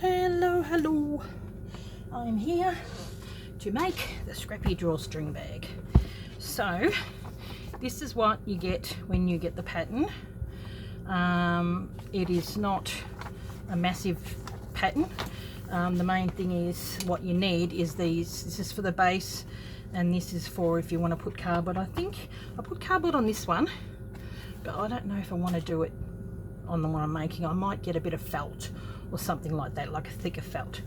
Hello, hello. I'm here to make the scrappy drawstring bag. So this is what you get when you get the pattern. It is not a massive pattern. The main thing is what you need is these. This is for the base and this is for if you want to put cardboard. I think I put cardboard on this one, but I don't know if I want to do it on the one I'm making. I might get a bit of felt or something like that, like a thicker felt.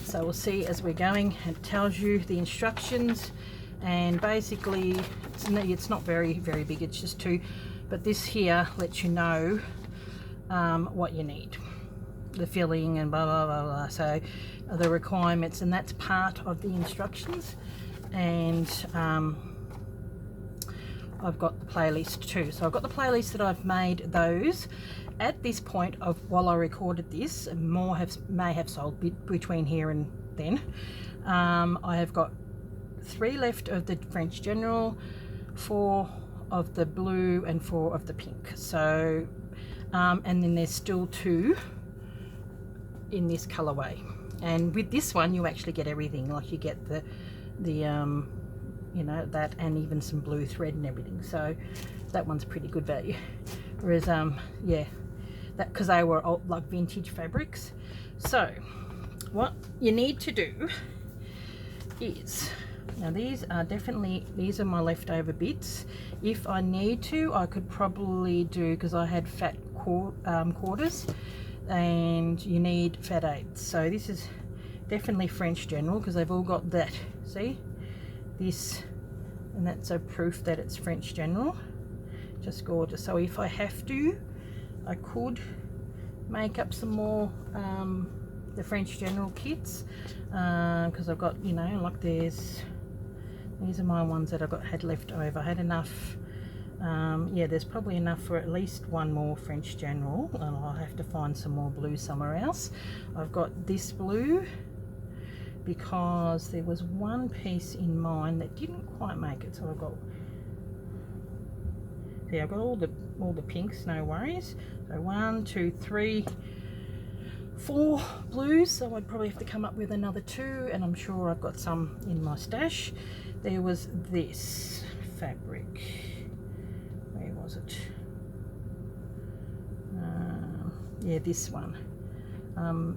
So we'll see as we're going. It tells you the instructions, and basically it's not very big, it's just two, but this here lets you know what you need, the filling and blah blah blah blah. So the requirements, and that's part of the instructions. And I've got the playlist too. So I've got the playlist that I've made those. At this point of while I recorded this, more may have sold between here and then. I have got 3 left of the French General, 4 of the blue and 4 of the pink. So and then there's still 2 in this colorway. And with this one you actually get everything, like you get the you know, that, and even some blue thread and everything. So that one's pretty good value. Whereas yeah, that because they were old, like vintage fabrics. So what you need to do is, now these are definitely, these are my leftover bits. If I need to, I could probably do, because I had fat quarters and you need fat eighths. So this is definitely French General because they've all got that, see this, and that's a proof that it's French General. Just gorgeous. So if I have to, I could make up some more the French General kits, because I've got, you know, like these are my ones that had left over. I had enough. Yeah, there's probably enough for at least one more French General, and I'll have to find some more blue somewhere else. I've got this blue because there was one piece in mine that didn't quite make it, so I've got, yeah, I've got all the pinks, no worries. So 1, 2, 3, 4 blues, so I'd probably have to come up with another 2, and I'm sure I've got some in my stash. There was this fabric, where was it? Yeah, this one.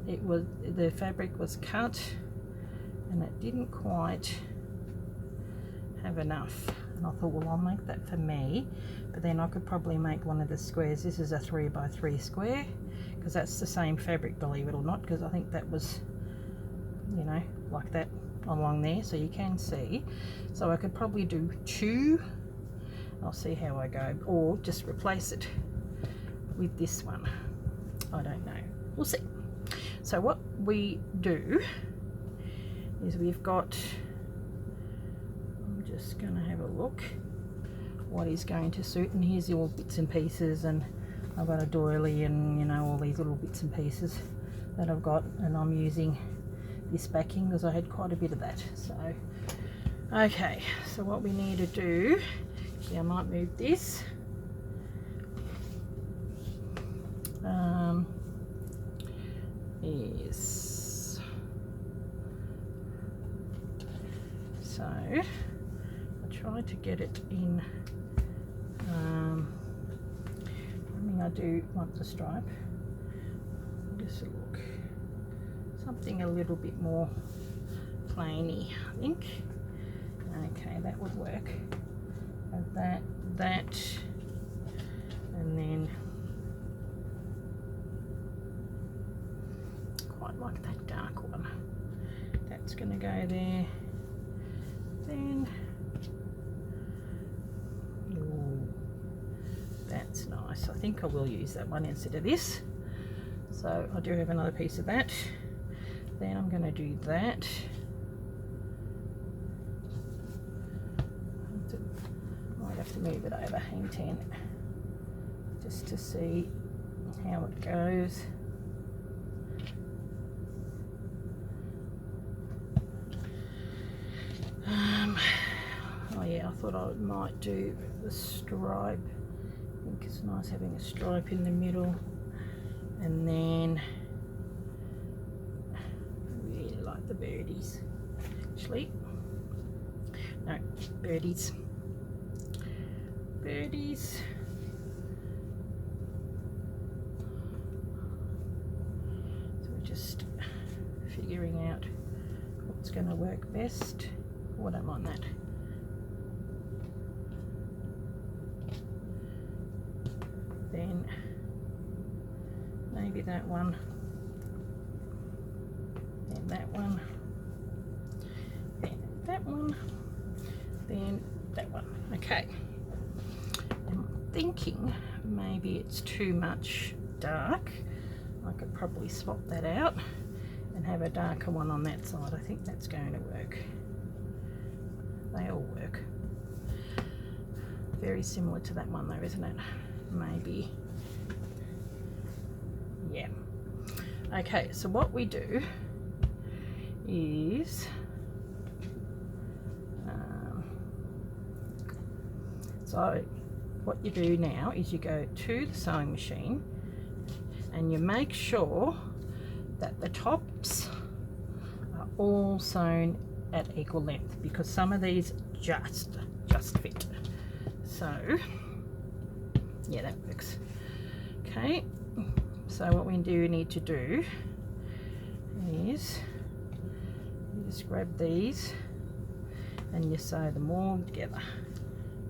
It was, the fabric was cut and it didn't quite have enough, and I thought, well, I'll make that for me, but then I could probably make one of the squares. This is a 3 by 3 square because that's the same fabric, believe it or not, because I think that was, you know, like that along there, so you can see. So I could probably do 2. I'll see how I go, or just replace it with this one. I don't know, we'll see. So what we do is we've got, I'm just going to have a look what is going to suit, and here's all bits and pieces, and I've got a doily and, you know, all these little bits and pieces that I've got, and I'm using this backing because I had quite a bit of that. So okay, so what we need to do, yeah, I might move this, is, so I tried to get it in, I mean, I do want the stripe, just look, something a little bit more plainy, I think. Okay, that would work. Have that, and then quite like that dark one. That's going to go there. Then, ooh, that's nice. I think I will use that one instead of this. So I do have another piece of that. Then I'm going to do that. Might have to move it over, hang 10, just to see how it goes. Oh yeah, I thought I might do the stripe. I think it's nice having a stripe in the middle, and then the birdies. Actually, no, birdies. Birdies. So we're just figuring out what's going to work best. Oh, I don't mind that. Then maybe that one, then that one, then that one, then that one. Okay, I'm thinking maybe it's too much dark. I could probably swap that out and have a darker one on that side. I think that's going to work. They all work. Very similar to that one though, isn't it? Maybe. Yeah. Okay, so what we do is so what you do now is you go to the sewing machine and you make sure that the tops are all sewn at equal length, because some of these just fit. So yeah, that works. Okay, so what we do need to do is you just grab these and you sew them all together.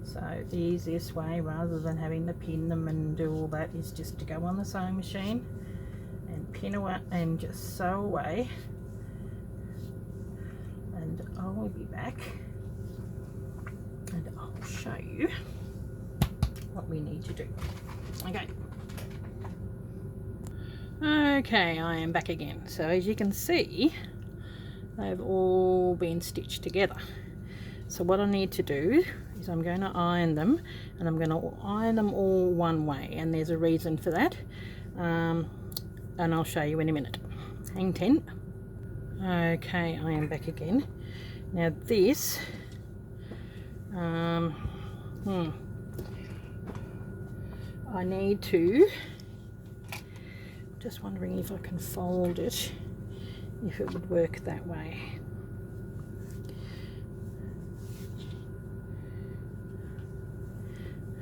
So the easiest way, rather than having to pin them and do all that, is just to go on the sewing machine and pin away and just sew away. And I will be back and I'll show you what we need to do. Okay, I am back again. So as you can see, they've all been stitched together. So what I need to do is I'm going to iron them, and I'm going to iron them all one way, and there's a reason for that, and I'll show you in a minute. Hang 10. Okay, I am back again. Now this I need to, just wondering if I can fold it, if it would work that way.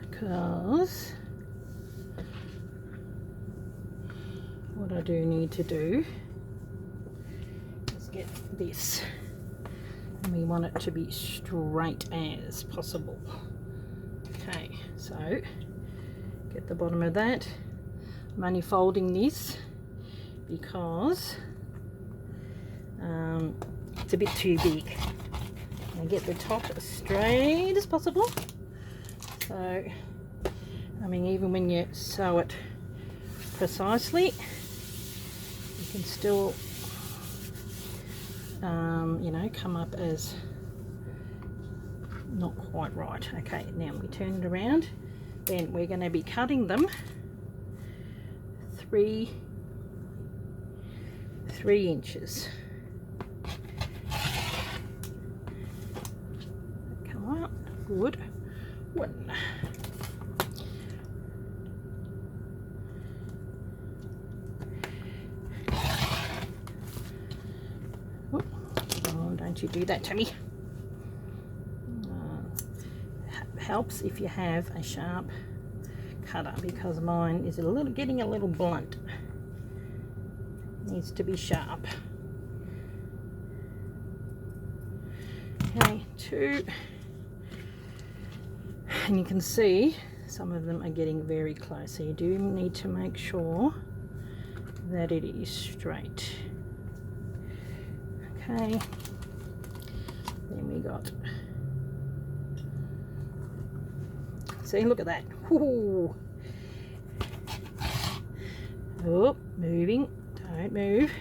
Because what I do need to do is get this, and we want it to be straight as possible. Okay, so get the bottom of that. I'm only folding this because it's a bit too big. I get the top as straight as possible. So, I mean, even when you sew it precisely, you can still, you know, come up as not quite right. Okay, now we turn it around. Then we're going to be cutting them 3 inches. Come on, good. 1. Oh, don't you do that to me. Helps if you have a sharp cutter, because mine is getting a little blunt. Needs to be sharp. Okay, 2. And you can see some of them are getting very close, so you do need to make sure that it is straight. Okay, then we got, see, look at that. Ooh. Oh, moving, don't move.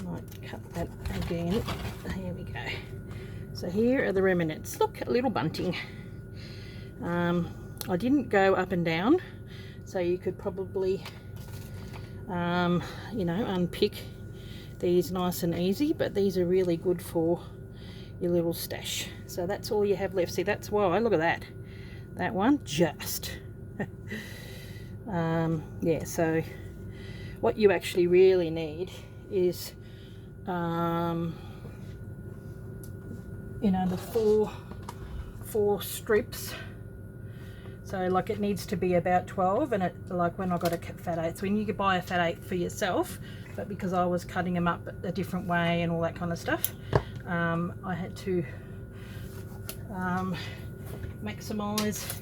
Might cut that again. Here we go. So here are the remnants. Look, a little bunting. I didn't go up and down, so you could probably you know, unpick these nice and easy, but these are really good for your little stash. So that's all you have left. See, that's why, look at that, that one just yeah. So what you actually really need is you know, the four strips. So like it needs to be about 12, and it, like when I got a fat 8, so when you could buy a fat 8 for yourself, but because I was cutting them up a different way and all that kind of stuff, I had to maximize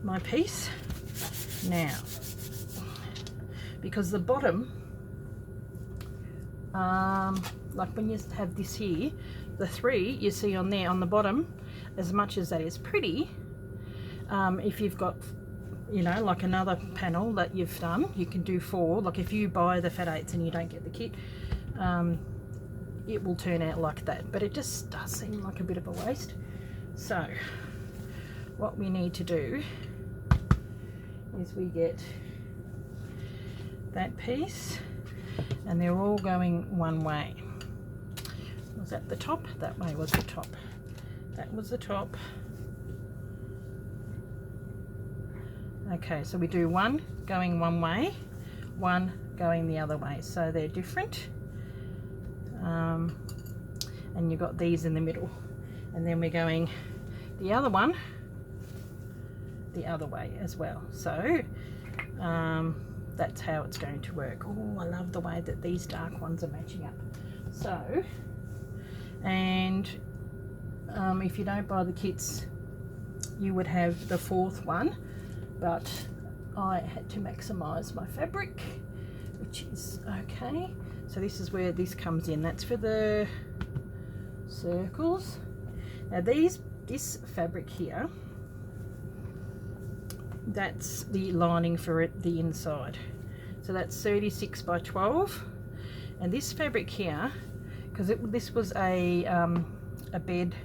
my piece. Now, because the bottom, like when you have this here, the 3 you see on there on the bottom, as much as that is pretty, if you've got, you know, like another panel that you've done, you can do 4. Like if you buy the fat 8s and you don't get the kit, it will turn out like that, but it just does seem like a bit of a waste. So what we need to do is we get that piece, and they're all going one way. Was that the top? That way was the top. That was the top. Okay, so we do one going one way, one going the other way, so they're different. And you've got these in the middle, and then we're going the other one the other way as well. So that's how it's going to work. Oh, I love the way that these dark ones are matching up. So, and if you don't buy the kits, you would have the 4th one, but I had to maximize my fabric, which is okay. So this is where this comes in. That's for the circles. Now this fabric here, that's the lining for it, the inside. So that's 36 by 12. And this fabric here, because this was a bed,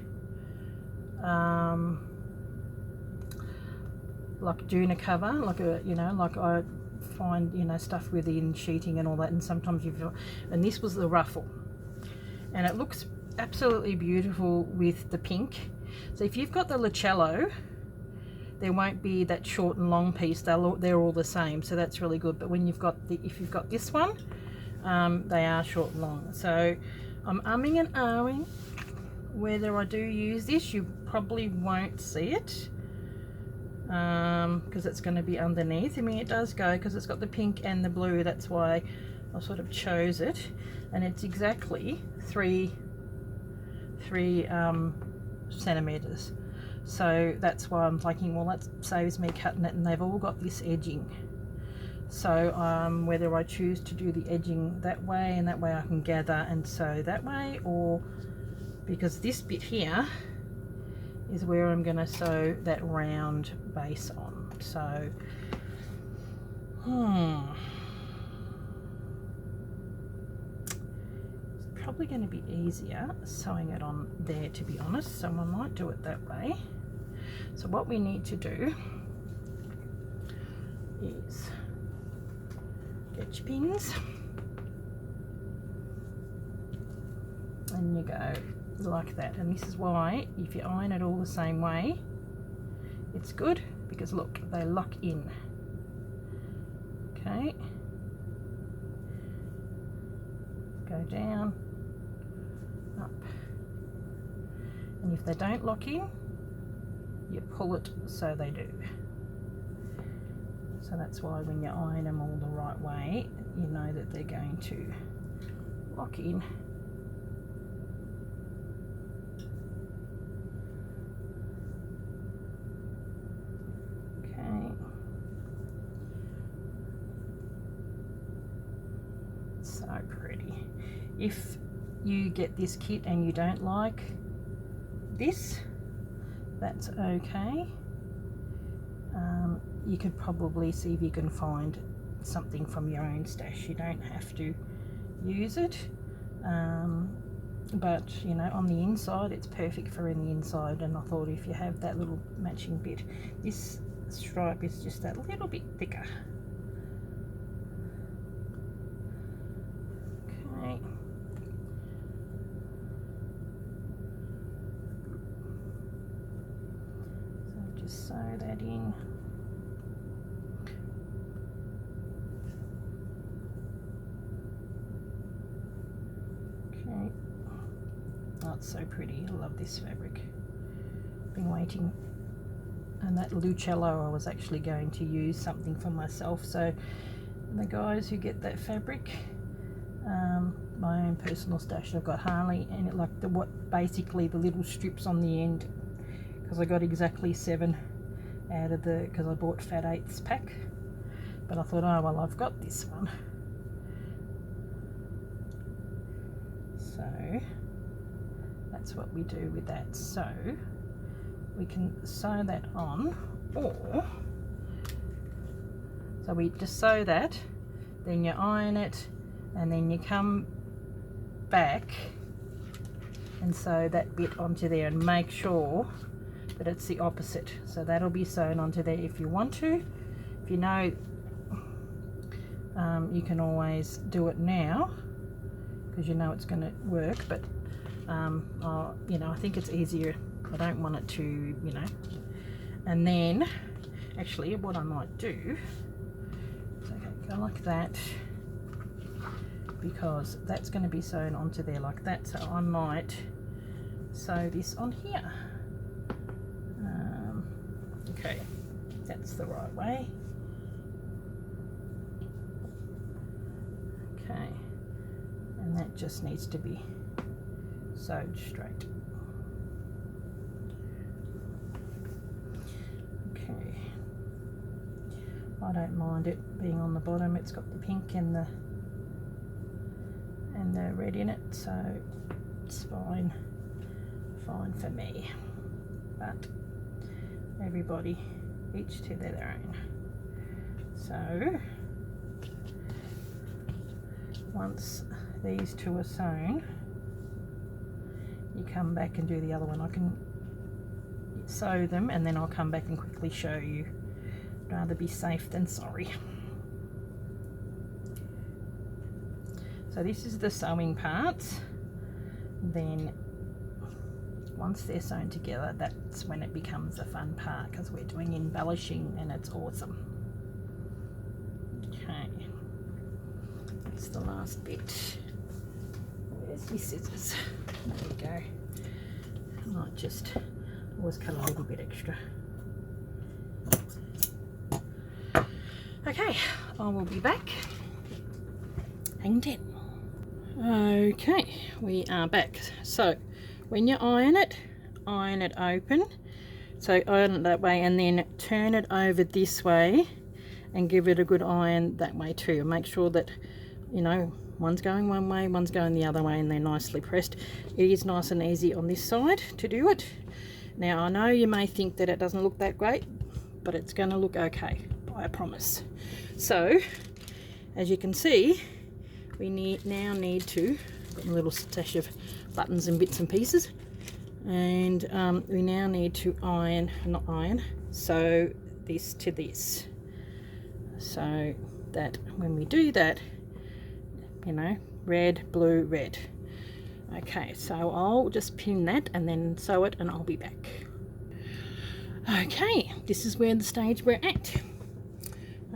like doona cover, like a, you know, like I find, you know, stuff within sheeting and all that, and sometimes and this was the ruffle, and it looks absolutely beautiful with the pink. So if you've got the Licello, there won't be that short and long piece, they're all the same, so that's really good. But when you've got if you've got this one, they are short and long. So I'm umming and ahhing whether I do use this. You probably won't see it because it's going to be underneath. I mean, it does go because it's got the pink and the blue, that's why I sort of chose it, and it's exactly 3 centimeters. So that's why I'm thinking, well, that saves me cutting it, and they've all got this edging. So whether I choose to do the edging that way, and that way I can gather and sew that way, or because this bit here is where I'm going to sew that round base on. So it's probably going to be easier sewing it on there, to be honest, so I might do it that way. So what we need to do is get your pins, and you go like that. And this is why if you iron it all the same way, it's good, because look, they lock in. Okay, go down, up, and if they don't lock in, you pull it so they do. So that's why when you iron them all the right way, you know that they're going to lock in. Okay. So pretty. If you get this kit and you don't like this, that's okay. You could probably see if you can find something from your own stash. You don't have to use it, but you know, on the inside it's perfect for in the inside. And I thought if you have that little matching bit, this stripe is just that little bit thicker. Okay. So just sew that in. Oh, it's so pretty. I love this fabric. Been waiting. And that Lucello, I was actually going to use something for myself. So the guys who get that fabric, my own personal stash, I've got Harley, and it like basically the little strips on the end, because I got exactly 7 out of because I bought Fat 8's pack. But I thought, oh well, I've got this one. So that's what we do with that. So we can sew that on, or so we just sew that, then you iron it, and then you come back and sew that bit onto there, and make sure that it's the opposite. So that'll be sewn onto there if you want to. If you know, you can always do it now because you know it's going to work, but you know, I think it's easier. I don't want it to, you know. And then actually what I might do is go like that, because that's going to be sewn onto there like that. So I might sew this on here. Okay, that's the right way. Okay, and that just needs to be sewed straight. Okay, I don't mind it being on the bottom. It's got the pink and the red in it, so it's fine for me. But everybody, each to their own. So once these two are sewn, you come back and do the other one. I can sew them and then I'll come back and quickly show you. Rather be safe than sorry. So this is the sewing parts. Then once they're sewn together, that's when it becomes a fun part, because we're doing embellishing and it's awesome. Okay, that's the last bit. Where's my scissors? There we go. I might just always cut a little bit extra. Okay, I will be back. Hang tight. Okay, we are back. So when you iron it open. So iron it that way and then turn it over this way and give it a good iron that way too. And make sure that, you know, one's going one way, one's going the other way, and they're nicely pressed. It is nice and easy on this side to do it. Now I know you may think that it doesn't look that great, but it's going to look okay, I promise. So as you can see, we now need to put a little stash of buttons and bits and pieces, and we now need to sew this to this, so that when we do that, you know, red, blue, red. Okay, so I'll just pin that and then sew it, and I'll be back. Okay, this is where the stage we're at.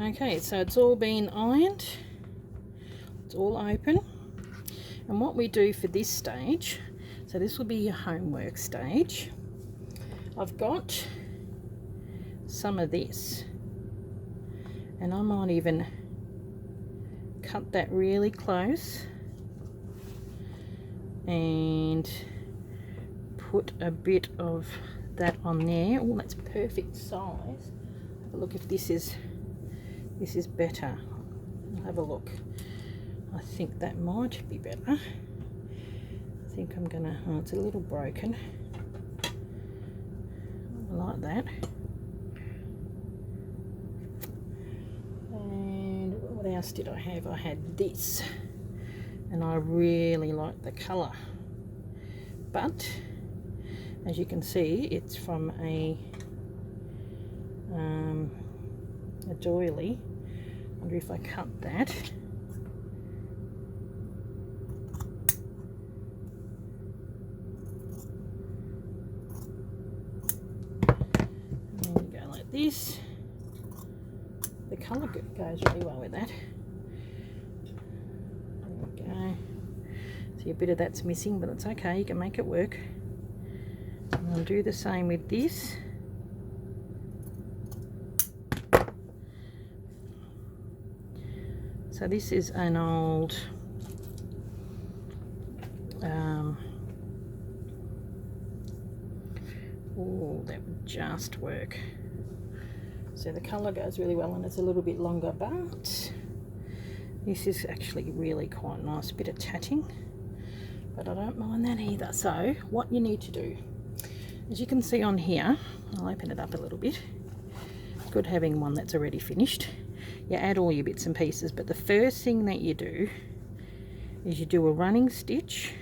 Okay, so it's all been ironed, it's all open. And what we do for this stage, so this will be your homework stage. I've got some of this, and I might even cut that really close and put a bit of that on there. Oh, that's perfect size. Have a look if this is better. I'll have a look. I think that might be better. I think I'm gonna, oh, it's a little broken. I like that. And what else did I have? I had this, and I really like the colour. But as you can see, it's from a doily. I wonder if I cut that. This, the colour goes really well with that. There we go. See, a bit of that's missing, but it's okay, you can make it work. And I'll do the same with this. So this is an old oh, that would just work. So the colour goes really well, and it's a little bit longer, but this is actually really quite nice. A bit of tatting, but I don't mind that either. So what you need to do, as you can see on here, I'll open it up a little bit. It's good having one that's already finished. You add all your bits and pieces, but the first thing that you do is you do a running stitch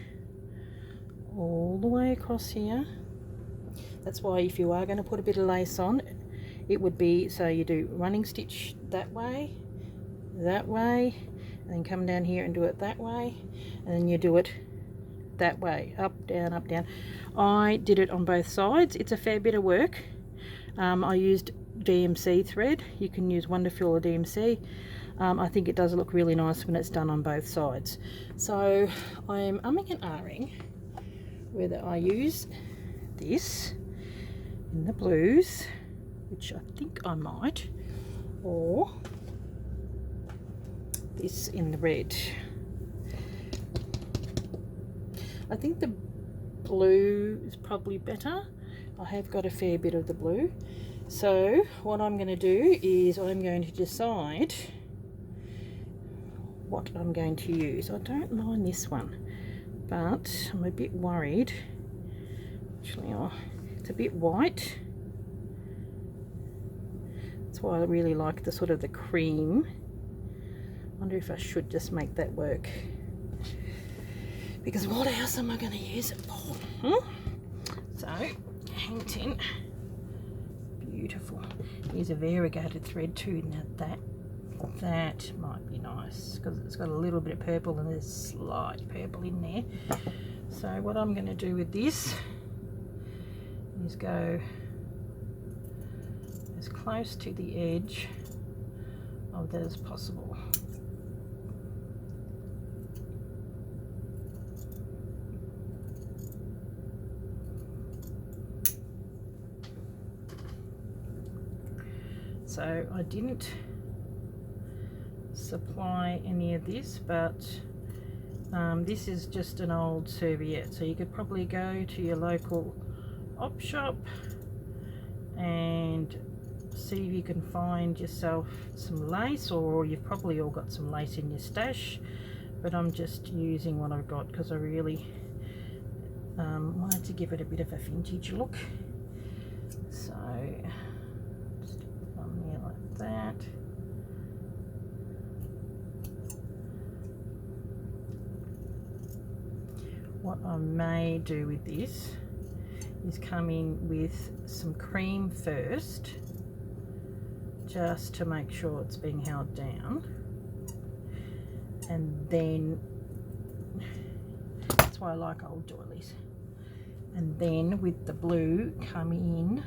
all the way across here. That's why if you are going to put a bit of lace on, it would be, so you do running stitch that way, and then come down here and do it that way, and then you do it that way, up, down, up, down. I did it on both sides. It's a fair bit of work. I used DMC thread. You can use Wonderful or DMC. I think it does look really nice when it's done on both sides. So I'm umming and ahhing whether I use this in the blues, which I think I might, or this in the red. I think the blue is probably better. I have got a fair bit of the blue. So what I'm going to do is I'm going to decide what I'm going to use. I don't mind this one, but I'm a bit worried. Actually, it's a bit white. That's why I really like the sort of the cream. I wonder if I should just make that work. Because what else am I going to use it for? So, hang tin. Beautiful. Here's a variegated thread too. Now that might be nice because it's got a little bit of purple and there's slight purple in there. So what I'm going to do with this is go as close to the edge of that as possible. So I didn't supply any of this, but this is just an old serviette, so you could probably go to your local op shop and see if you can find yourself some lace, or you've probably all got some lace in your stash, but I'm just using what I've got because I really wanted to give it a bit of a vintage look. So just on there like that. What I may do with this is come in with some cream first, just to make sure it's being held down, and then that's why I like old doilies, and then with the blue come in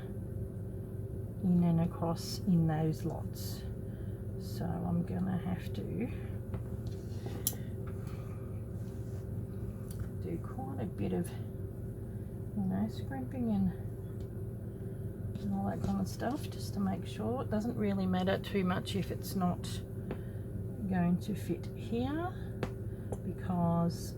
and across in those lots. So I'm gonna have to do quite a bit of, you know, scrimping and all that kind of stuff, just to make sure. It doesn't really matter too much if it's not going to fit here, because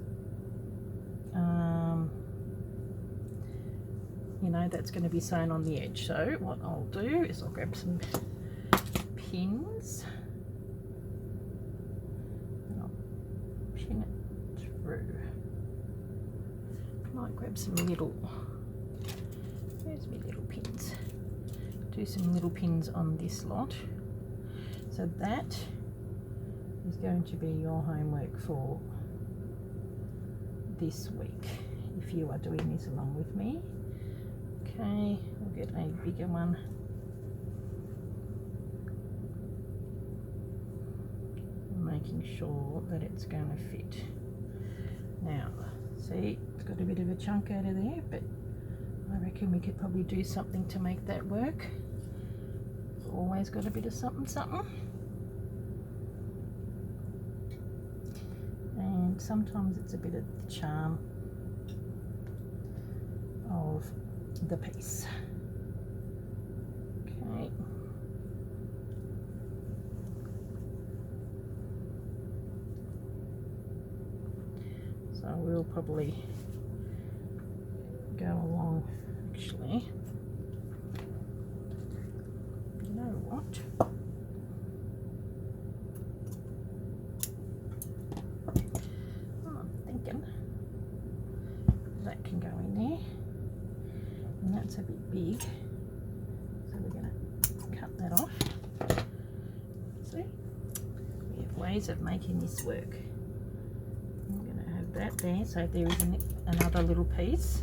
you know, that's going to be sewn on the edge. So what I'll do is I'll grab some pins and I'll pin it through. Might grab some little, where's my little pins? Do some little pins on this lot. So that is going to be your homework for this week, if you are doing this along with me. Okay, we'll get a bigger one. Making sure that it's going to fit. Now, see, it's got a bit of a chunk out of there, but I reckon we could probably do something to make that work. It's always got a bit of something, something. And and sometimes it's a bit of the charm of the piece. Okay. So we'll probably go along, actually. You know what? I'm thinking that can go in there, and that's a bit big, so we're going to cut that off. See, we have ways of making this work. I'm going to have that there, so there is another little piece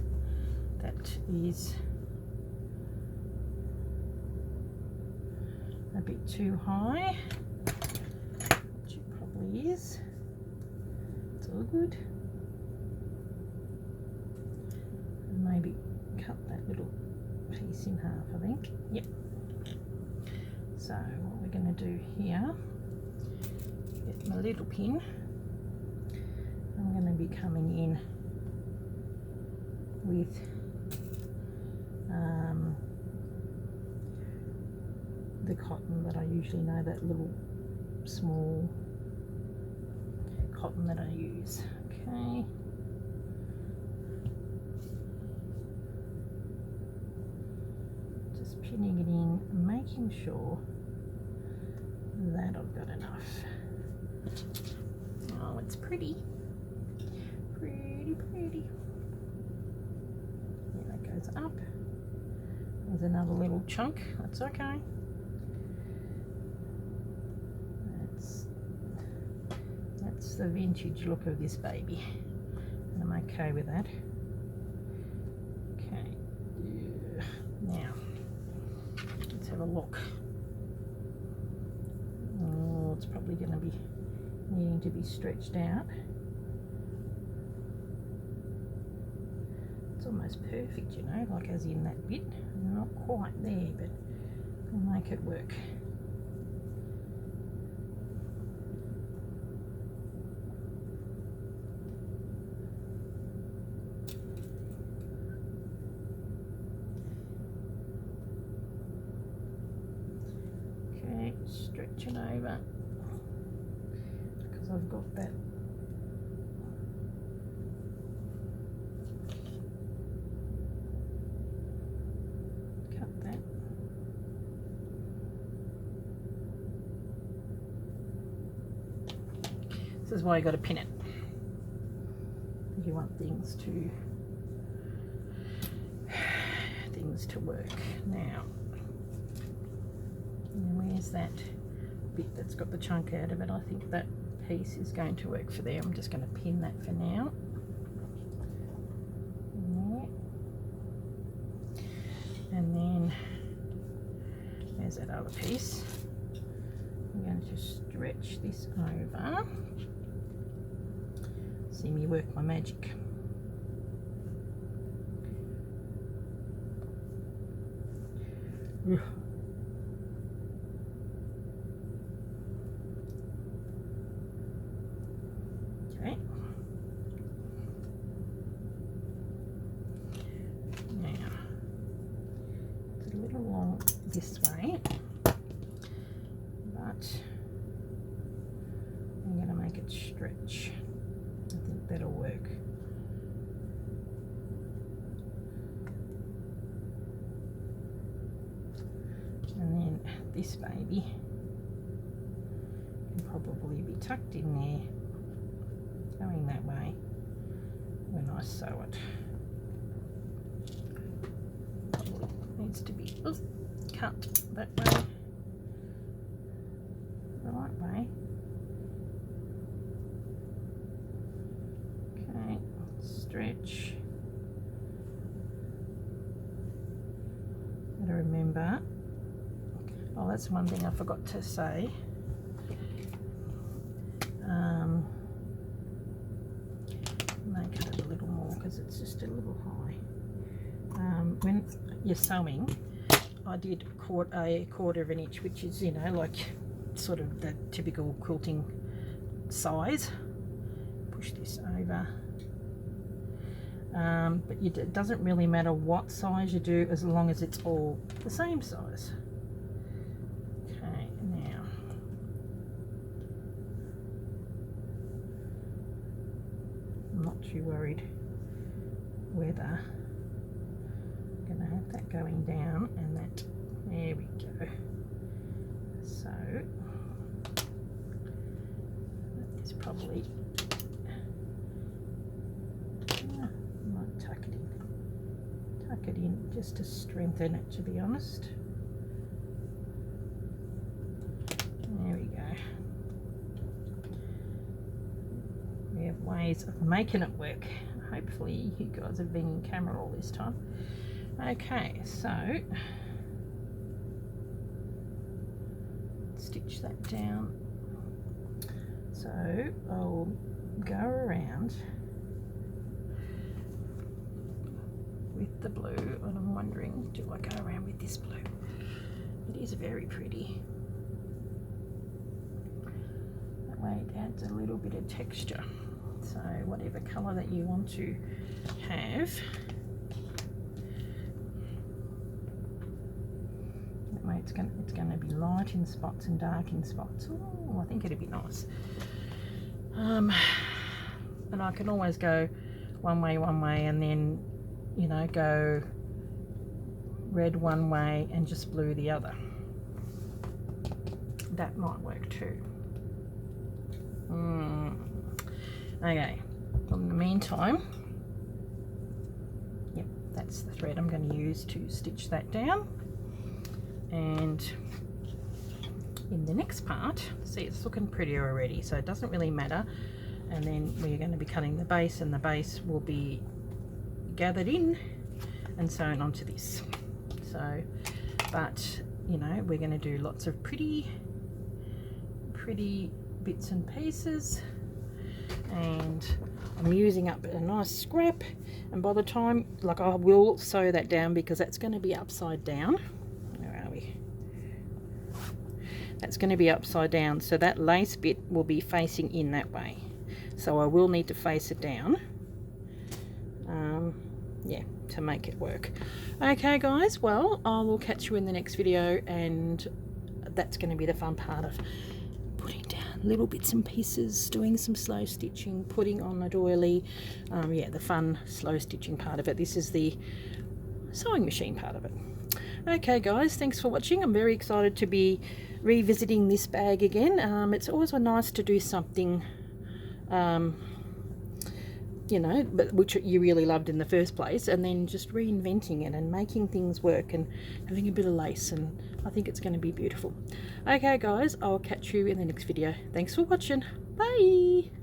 that is a bit too high, which it probably is. It's all good. And maybe cut that little piece in half, I think. Yep. So what we're going to do here, get my little pin. I'm going to be coming in with the cotton that I usually know, that little small cotton that I use. Okay. Just pinning it in, making sure that I've got enough. Oh, it's pretty. Pretty, pretty. Yeah, that goes up. There's another little chunk. That's okay. That's the vintage look of this baby, and I'm okay with that. Okay. Now let's have a look. Oh, it's probably going to be needing to be stretched out. It's almost perfect, you know, like as in that bit. Not quite there, but we'll make it work. Okay, stretch it over because I've got that. This is why you got to pin it. You want things to work. Now, where's that bit that's got the chunk out of it? I think that piece is going to work for there. I'm just going to pin that for now. And then there's that other piece. I'm going to stretch this over. See me work my magic. Okay. Now, it's a little long this way, but I'm going to make it stretch. I think that'll work. And then this baby can probably be tucked in there, going that way when I sew it. Probably needs to be cut that way, the right way. Okay, stretch. Gotta remember. Oh, that's one thing I forgot to say. Make it a little more because it's just a little high. When you're sewing, I did a quarter of an inch, which is, you know, like sort of the typical quilting size. push this over. But it doesn't really matter what size you do as long as it's all the same size. Okay, now I'm not too worried whether I'm going to have that going down and that, there we go. So that is probably, I might tuck it in just to strengthen it, to be honest. There we go. We have ways of making it work. Hopefully you guys have been in camera all this time. Okay, so stitch that down. So I'll go around with the blue, and I'm wondering, do I go around with this blue? It is very pretty. That way it adds a little bit of texture. So whatever colour that you want to have, that way it's going to be light in spots and dark in spots. Oh, I think it'd be nice. And I can always go one way, and then, you know, go red one way and just blue the other. That might work too. Okay, in the meantime, yep, that's the thread I'm going to use to stitch that down. And in the next part, see, it's looking prettier already, so it doesn't really matter. And then we're going to be cutting the base, and the base will be gathered in and sewn onto this. So, but you know, we're going to do lots of pretty bits and pieces, and I'm using up a nice scrap, and by the time, like, I will sew that down because that's going to be upside down. Where are we? That's going to be upside down, so that lace bit will be facing in that way, so I will need to face it down, yeah, to make it work. Okay guys, well, I will catch you in the next video, and that's going to be the fun part of putting down little bits and pieces, doing some slow stitching, putting on the doily. Yeah, the fun slow stitching part of it. This is the sewing machine part of it. Okay guys, thanks for watching. I'm very excited to be revisiting this bag again. It's always nice to do something, you know, but which you really loved in the first place, and then just reinventing it and making things work and having a bit of lace, and I think it's going to be beautiful. Okay guys, I'll catch you in the next video. Thanks for watching. Bye.